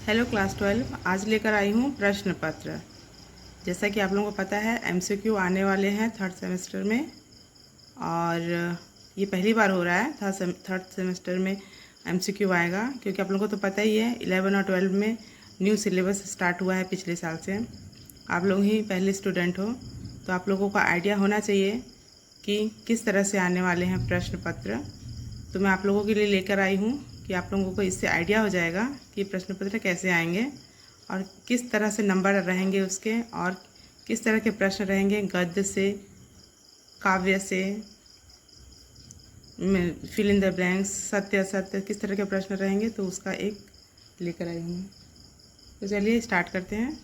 Hello class 12, आज लेकर आई हूँ प्रश्न पत्र। जैसा कि आप लोगों को पता है एमसीक्यू आने वाले हैं थर्ड सेमेस्टर में, और ये पहली बार हो रहा है थर्ड सेमेस्टर में एमसीक्यू आएगा, क्योंकि आप लोगों को तो पता ही है 11 और 12 में न्यू सिलेबस स्टार्ट हुआ है पिछले साल से। आप लोग ही पहले स्टूडेंट हो तो आप लोगों का आइडिया होना चाहिए कि किस तरह से आने वाले हैं प्रश्न पत्र। तो मैं आप लोगों के लिए लेकर आई हूँ कि आप लोगों को इससे आइडिया हो जाएगा कि प्रश्न पत्र कैसे आएंगे और किस तरह से नंबर रहेंगे उसके, और किस तरह के प्रश्न रहेंगे गद्य से, काव्य से, फिल इन द ब्लैंक्स, सत्य असत्य, किस तरह के प्रश्न रहेंगे, तो उसका एक लेकर आई हूँ। तो चलिए स्टार्ट करते हैं।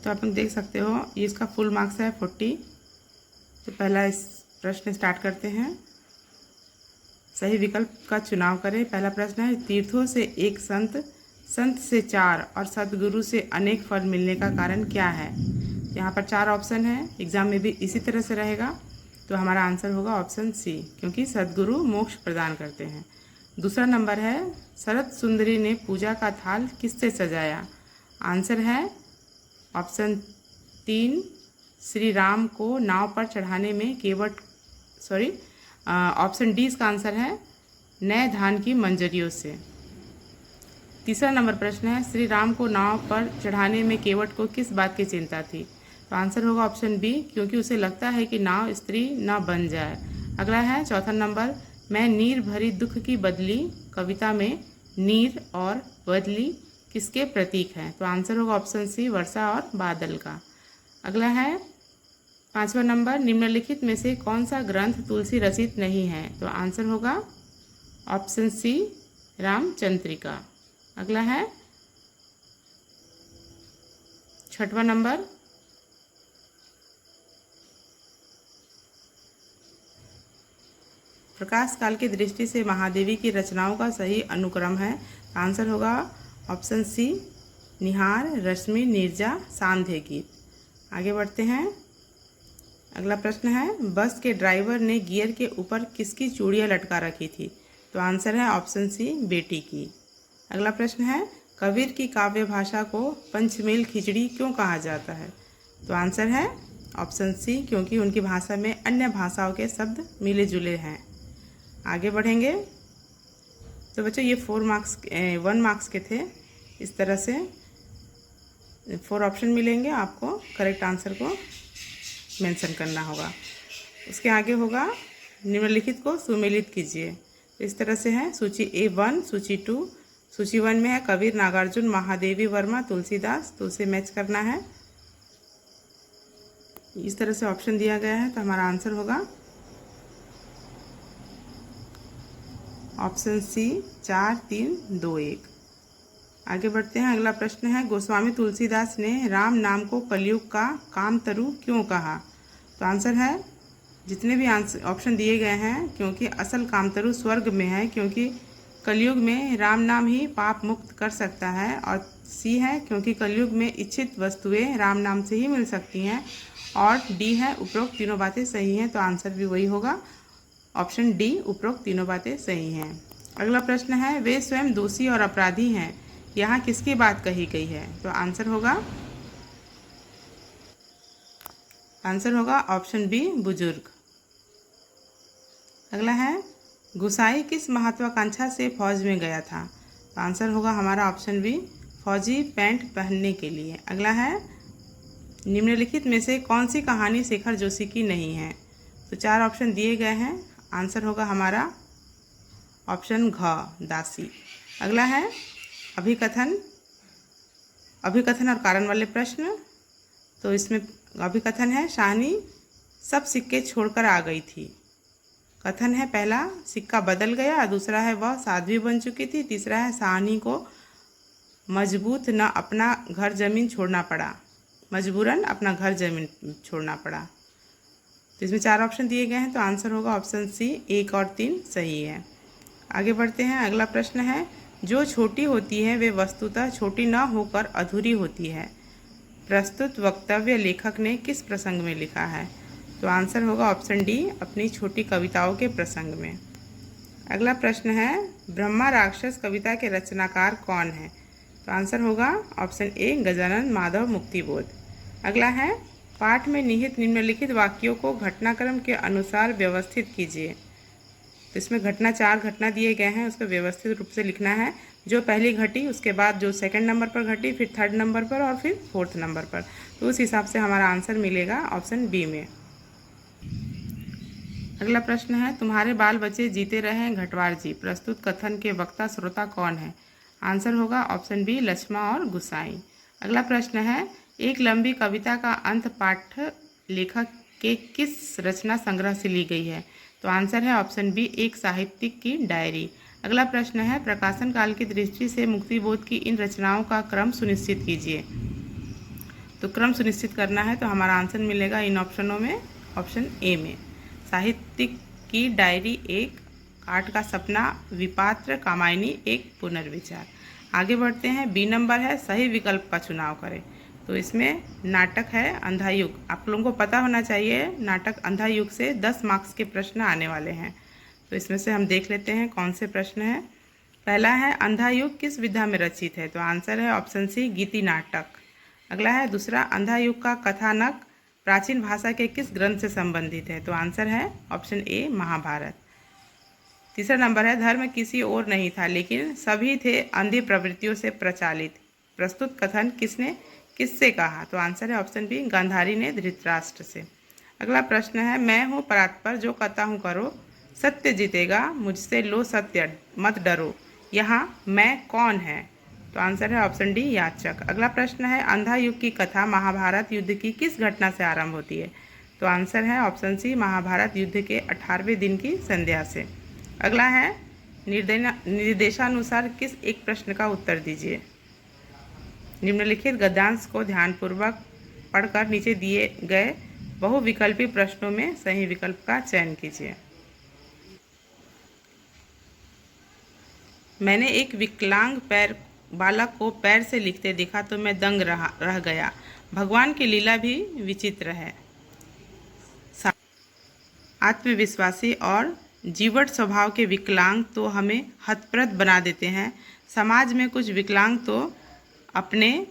तो आप लोग देख सकते हो ये इसका फुल मार्क्स है 40। तो पहला इस प्रश्न स्टार्ट करते हैं। सही विकल्प का चुनाव करें। पहला प्रश्न है, तीर्थों से एक संत, संत से 4 और सतगुरु से अनेक फल मिलने का कारण क्या है। यहाँ पर 4 ऑप्शन है, एग्जाम में भी इसी तरह से रहेगा। तो हमारा आंसर होगा ऑप्शन सी, क्योंकि सतगुरु मोक्ष प्रदान करते हैं। दूसरा नंबर है, शरद सुंदरी ने पूजा का थाल किससे सजाया। आंसर है ऑप्शन 3, श्री राम को नाव पर चढ़ाने में केवट ऑप्शन डी इसका आंसर है, नए धान की मंजरियों से। तीसरा नंबर प्रश्न है, श्री राम को नाव पर चढ़ाने में केवट को किस बात की चिंता थी। तो आंसर होगा ऑप्शन बी, क्योंकि उसे लगता है कि नाव स्त्री न बन जाए। अगला है चौथा नंबर, मैं नीर भरी दुख की बदली। कविता में नीर और बदली किसके प्रतीक हैं। तो आंसर होगा ऑप्शन सी, वर्षा और बादल का। अगला है पांचवा नंबर, निम्नलिखित में से कौन सा ग्रंथ तुलसी रचित नहीं है। तो आंसर होगा ऑप्शन सी, रामचंद्रिका। अगला है छठवा नंबर, प्रकाश काल की दृष्टि से महादेवी की रचनाओं का सही अनुक्रम है। आंसर होगा ऑप्शन सी, निहार, रश्मि, नीरजा, सांध्य गीत। आगे बढ़ते हैं। अगला प्रश्न है, बस के ड्राइवर ने गियर के ऊपर किसकी चूड़ियाँ लटका रखी थी। तो आंसर है ऑप्शन सी, बेटी की। अगला प्रश्न है, कबीर की काव्य भाषा को पंचमेल खिचड़ी क्यों कहा जाता है। तो आंसर है ऑप्शन सी, क्योंकि उनकी भाषा में अन्य भाषाओं के शब्द मिले जुले हैं। आगे बढ़ेंगे। तो बच्चों ये 1 मार्क्स के थे। इस तरह से 4 ऑप्शन मिलेंगे, आपको करेक्ट आंसर को मेंशन करना होगा। उसके आगे होगा, निम्नलिखित को सुमेलित कीजिए। तो इस तरह से है सूची A1, सूची 2। सूची 1 में है कबीर, नागार्जुन, महादेवी वर्मा, तुलसीदास। तो उसे मैच करना है। इस तरह से ऑप्शन दिया गया है, तो हमारा आंसर होगा ऑप्शन सी, 4, 3, 2, 1। आगे बढ़ते हैं। अगला प्रश्न है, गोस्वामी तुलसीदास ने राम नाम को कलयुग का कामतरु क्यों कहा। तो आंसर है, जितने भी ऑप्शन दिए गए हैं, क्योंकि असल कामतरु स्वर्ग में है, क्योंकि कलयुग में राम नाम ही पाप मुक्त कर सकता है। और सी है, क्योंकि कलयुग में इच्छित वस्तुएं राम नाम से ही मिल सकती हैं। और डी है, उपरोक्त तीनों बातें सही हैं। तो आंसर भी वही होगा, ऑप्शन डी, उपरोक्त तीनों बातें सही हैं। अगला प्रश्न है, वे स्वयं दोषी और अपराधी हैं, यहाँ किसकी बात कही गई है। तो आंसर होगा ऑप्शन बी, बुजुर्ग। अगला है, गुसाई किस महत्वाकांक्षा से फौज में गया था। तो आंसर होगा हमारा ऑप्शन बी, फौजी पैंट पहनने के लिए। अगला है, निम्नलिखित में से कौन सी कहानी शेखर जोशी की नहीं है। तो 4 ऑप्शन दिए गए हैं, आंसर होगा हमारा ऑप्शन घ, दासी। अगला है, अभिकथन और कारण वाले प्रश्न। तो इसमें अभिकथन है, शाहनी सब सिक्के छोड़कर आ गई थी। कथन है, पहला सिक्का बदल गया, दूसरा है वह साध्वी बन चुकी थी, तीसरा है शाहनी को मजबूरन अपना घर जमीन छोड़ना पड़ा। तो इसमें 4 ऑप्शन दिए गए हैं, तो आंसर होगा ऑप्शन सी, 1 और 3 सही है। आगे बढ़ते हैं। अगला प्रश्न है, जो छोटी होती है वे वस्तुतः छोटी न होकर अधूरी होती है। प्रस्तुत वक्तव्य लेखक ने किस प्रसंग में लिखा है। तो तो आंसर होगा ऑप्शन डी, अपनी छोटी कविताओं के प्रसंग में। अगला प्रश्न है, ब्रह्मा राक्षस कविता के रचनाकार कौन है? तो आंसर होगा ऑप्शन ए, गजानन माधव मुक्तिबोध। अगला है, पाठ में निहित निम्नलिखित वाक्यों को घटनाक्रम के अनुसार व्यवस्थित कीजिए। तो इसमें घटना 4 घटना दिए गए हैं, उसको व्यवस्थित रूप से लिखना है। जो पहली घटी, उसके बाद जो सेकंड नंबर पर घटी, फिर थर्ड नंबर पर और फिर फोर्थ नंबर पर। तो उस हिसाब से हमारा आंसर मिलेगा ऑप्शन बी में। अगला प्रश्न है, तुम्हारे बाल बच्चे जीते रहे घटवार जी, प्रस्तुत कथन के वक्ता श्रोता कौन है? आंसर होगा ऑप्शन बी, लक्ष्मा और गुसाई। अगला प्रश्न है, एक लंबी कविता का अंत पाठ लेखक के किस रचना संग्रह से ली गई है? तो आंसर है ऑप्शन बी, एक साहित्यिक की डायरी। अगला प्रश्न है, प्रकाशन काल की दृष्टि से मुक्तिबोध की इन रचनाओं का क्रम सुनिश्चित कीजिए। तो क्रम सुनिश्चित करना है, तो हमारा आंसर मिलेगा इन ऑप्शनों में ऑप्शन ए में। साहित्यिक की डायरी एक, काट का सपना, विपात्र, कामायनी एक, पुनर्विचार। आगे बढ़ते हैं, बी नंबर है, सही विकल्प का चुनाव करें। तो इसमें नाटक है अंधा युग। आप लोगों को पता होना चाहिए नाटक अंधा युग से 10 मार्क्स के प्रश्न आने वाले हैं। तो इसमें से हम देख लेते हैं कौन से प्रश्न हैं। पहला है, अंधा युग किस विधा में रचित है? तो आंसर है ऑप्शन सी, गीति नाटक। अगला है, दूसरा, अंधा युग का कथानक प्राचीन भाषा के किस ग्रंथ से संबंधित है? तो आंसर है ऑप्शन ए, महाभारत। तीसरा नंबर है, धर्म किसी और नहीं था लेकिन सभी थे अंधी प्रवृत्तियों से प्रचालित, प्रस्तुत कथन किससे कहा? तो आंसर है ऑप्शन बी, गांधारी ने धृतराष्ट्र से। अगला प्रश्न है, मैं हूँ परात्पर, जो कहता हूँ करो, सत्य जीतेगा, मुझसे लो सत्य मत डरो, यहाँ मैं कौन है? तो आंसर है ऑप्शन डी, याचक। अगला प्रश्न है, अंधा युग की कथा महाभारत युद्ध की किस घटना से आरंभ होती है? तो आंसर है ऑप्शन सी, महाभारत युद्ध के 18वें दिन की संध्या से। अगला है, निर्देशानुसार किस एक प्रश्न का उत्तर दीजिए। निम्नलिखित गद्यांश को ध्यानपूर्वक पढ़कर नीचे दिए गए बहुविकल्पी प्रश्नों में सही विकल्प का चयन कीजिए। मैंने एक विकलांग बालक को पैर से लिखते देखा तो मैं दंग रह गया। भगवान की लीला भी विचित्र है। आत्मविश्वासी और जीवट स्वभाव के विकलांग तो हमें हतप्रद बना देते हैं। समाज में कुछ विकलांग तो अपने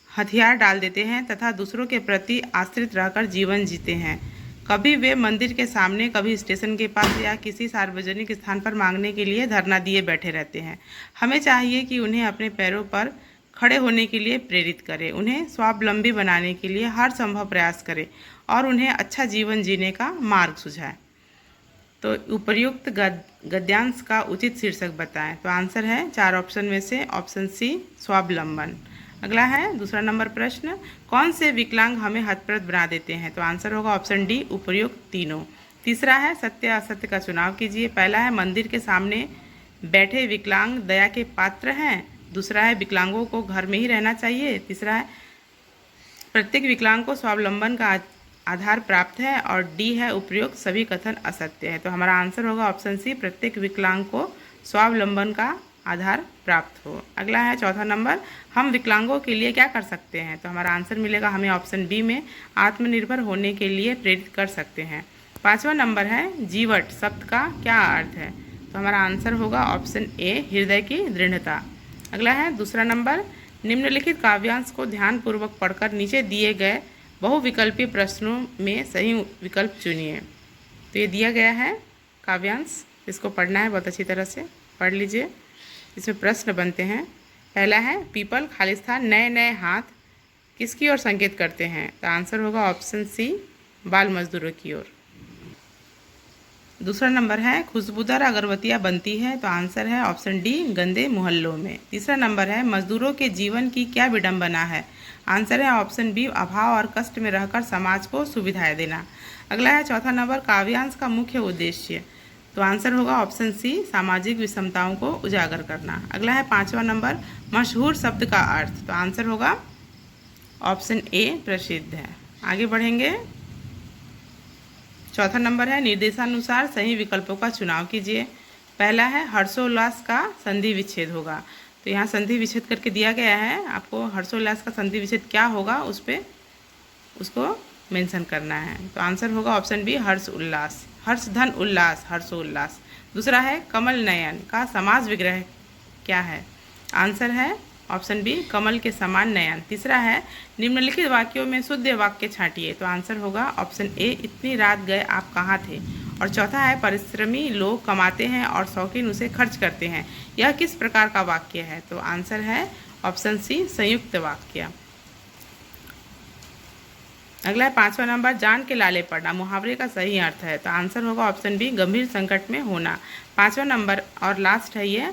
हथियार डाल देते हैं तथा दूसरों के प्रति आश्रित रहकर जीवन जीते हैं। कभी वे मंदिर के सामने, कभी स्टेशन के पास या किसी सार्वजनिक स्थान पर मांगने के लिए धरना दिए बैठे रहते हैं। हमें चाहिए कि उन्हें अपने पैरों पर खड़े होने के लिए प्रेरित करें, उन्हें स्वावलंबी बनाने के लिए हर संभव प्रयास करें और उन्हें अच्छा जीवन जीने का मार्ग सुझाएं। तो उपर्युक्त गद्यांश का उचित शीर्षक बताएं। तो आंसर है 4 ऑप्शन में से ऑप्शन सी, स्वावलंबन। अगला है दूसरा नंबर प्रश्न, कौन से विकलांग हमें हतप्रद बना देते हैं? तो आंसर होगा ऑप्शन डी, उपर्युक्त तीनों। तीसरा है, सत्य असत्य का चुनाव कीजिए। पहला है, मंदिर के सामने बैठे विकलांग दया के पात्र हैं। दूसरा है, विकलांगों को घर में ही रहना चाहिए। तीसरा है, प्रत्येक विकलांग को स्वावलंबन का आधार प्राप्त है। और डी है, उपयुक्त सभी कथन असत्य है। तो हमारा आंसर होगा ऑप्शन सी, प्रत्येक विकलांग को स्वावलंबन का आधार प्राप्त हो। अगला है चौथा नंबर, हम विकलांगों के लिए क्या कर सकते हैं? तो हमारा आंसर मिलेगा हमें ऑप्शन बी में, आत्मनिर्भर होने के लिए प्रेरित कर सकते हैं। पांचवा नंबर है, जीवट शब्द का क्या अर्थ है? तो हमारा आंसर होगा ऑप्शन ए, हृदय की दृढ़ता। अगला है दूसरा नंबर, निम्नलिखित काव्यांश को ध्यानपूर्वक पढ़कर नीचे दिए गए बहुविकल्पी प्रश्नों में सही विकल्प चुनिए। तो ये दिया गया है काव्यांश, इसको पढ़ना है, बहुत अच्छी तरह से पढ़ लीजिए। इसमें प्रश्न बनते हैं। पहला है, पीपल, खालिस्तान, नए नए हाथ किसकी ओर संकेत करते हैं? तो आंसर होगा ऑप्शन सी, बाल मजदूरों की ओर। दूसरा नंबर है, खुशबूदार अगरबत्तियाँ बनती है। तो आंसर है ऑप्शन डी, गंदे मोहल्लों में। तीसरा नंबर है, मजदूरों के जीवन की क्या विडंबना है? आंसर है ऑप्शन बी, अभाव और कष्ट में रहकर समाज को सुविधाएं देना। अगला है चौथा नंबर, काव्यांश का मुख्य उद्देश्य। तो आंसर होगा ऑप्शन सी, सामाजिक विषमताओं को उजागर करना। अगला है पांचवा नंबर, मशहूर शब्द का अर्थ। तो आंसर होगा ऑप्शन ए, प्रसिद्ध है। आगे बढ़ेंगे, चौथा नंबर है, निर्देशानुसार सही विकल्पों का चुनाव कीजिए। पहला है, हर्षोल्लास का संधि विच्छेद होगा। तो यहाँ संधि विच्छेद करके दिया गया है, आपको हर्षोल्लास का संधि विच्छेद क्या होगा उसको मेंशन करना है। तो आंसर होगा ऑप्शन बी हर्ष उल्लास, हर्ष धन उल्लास, हर्षोल्लास। दूसरा है कमल नयन का समास विग्रह क्या है? आंसर है ऑप्शन बी कमल के समान नयन। तीसरा है निम्नलिखित वाक्यों में शुद्ध वाक्य छांटिए। तो आंसर होगा ऑप्शन ए इतनी रात गए आप कहाँ थे। और चौथा है परिश्रमी लोग कमाते हैं और शौकीन उसे खर्च करते हैं, यह किस प्रकार का वाक्य है? तो आंसर है ऑप्शन सी संयुक्त वाक्य। अगला है 5वां नंबर, जान के लाले पड़ना मुहावरे का सही अर्थ है। तो आंसर होगा ऑप्शन बी गंभीर संकट में होना। 5वां नंबर और लास्ट है ये,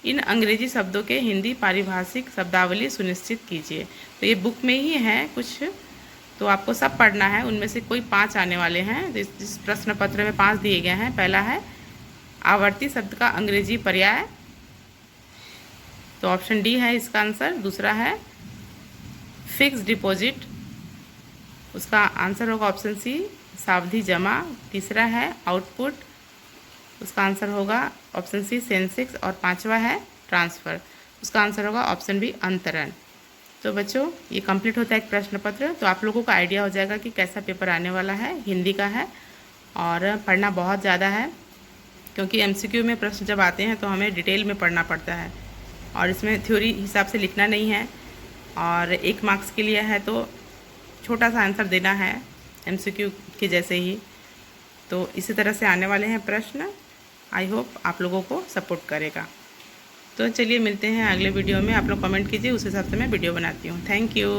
इन अंग्रेजी शब्दों के हिंदी पारिभाषिक शब्दावली सुनिश्चित कीजिए। तो ये बुक में ही है कुछ, तो आपको सब पढ़ना है। उनमें से कोई 5 आने वाले हैं। जिस प्रश्न पत्र में 5 दिए गए हैं, पहला है आवर्ती शब्द का अंग्रेजी पर्याय, तो ऑप्शन डी है इसका आंसर। दूसरा है फिक्स डिपॉजिट, उसका आंसर होगा ऑप्शन सी सावधि जमा। तीसरा है आउटपुट, उसका आंसर होगा ऑप्शन सी सेंसेक्स। और 5वां है ट्रांसफ़र, उसका आंसर होगा ऑप्शन बी अंतरण। तो बच्चों ये कंप्लीट होता है एक प्रश्न पत्र। तो आप लोगों को आइडिया हो जाएगा कि कैसा पेपर आने वाला है। हिंदी का है और पढ़ना बहुत ज़्यादा है, क्योंकि एमसीक्यू में प्रश्न जब आते हैं तो हमें डिटेल में पढ़ना पड़ता है और इसमें थ्योरी हिसाब से लिखना नहीं है। और 1 मार्क्स के लिए है तो छोटा सा आंसर देना है एमसीक्यू के जैसे ही। तो इसी तरह से आने वाले हैं प्रश्न। आई होप आप लोगों को सपोर्ट करेगा। तो चलिए मिलते हैं अगले वीडियो में। आप लोग कमेंट कीजिए, उस हिसाब से मैं वीडियो बनाती हूँ। Thank you.